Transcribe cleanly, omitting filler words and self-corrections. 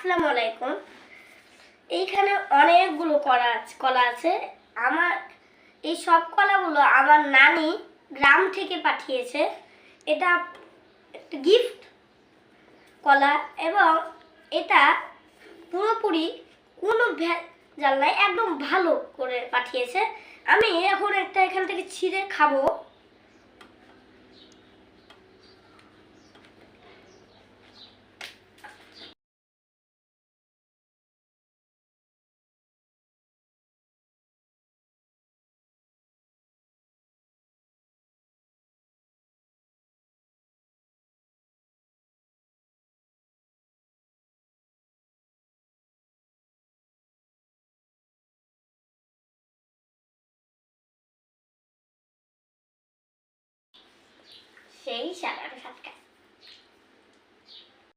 আসসালামু আলাইকুম। এইখানে অনেকগুলো কলা আছে। আমার এই সব কলাগুলো আমার নানি গ্রাম থেকে পাঠিয়েছে। এটা একটা গিফট কলা এবং এটা পুরোপুরি কোনো ভেজাল নাই, একদম ভালো করে পাঠিয়েছে। আমি এখন একটা এখান থেকে ছিঁড়ে খাবো। সেই সাদা সাতটা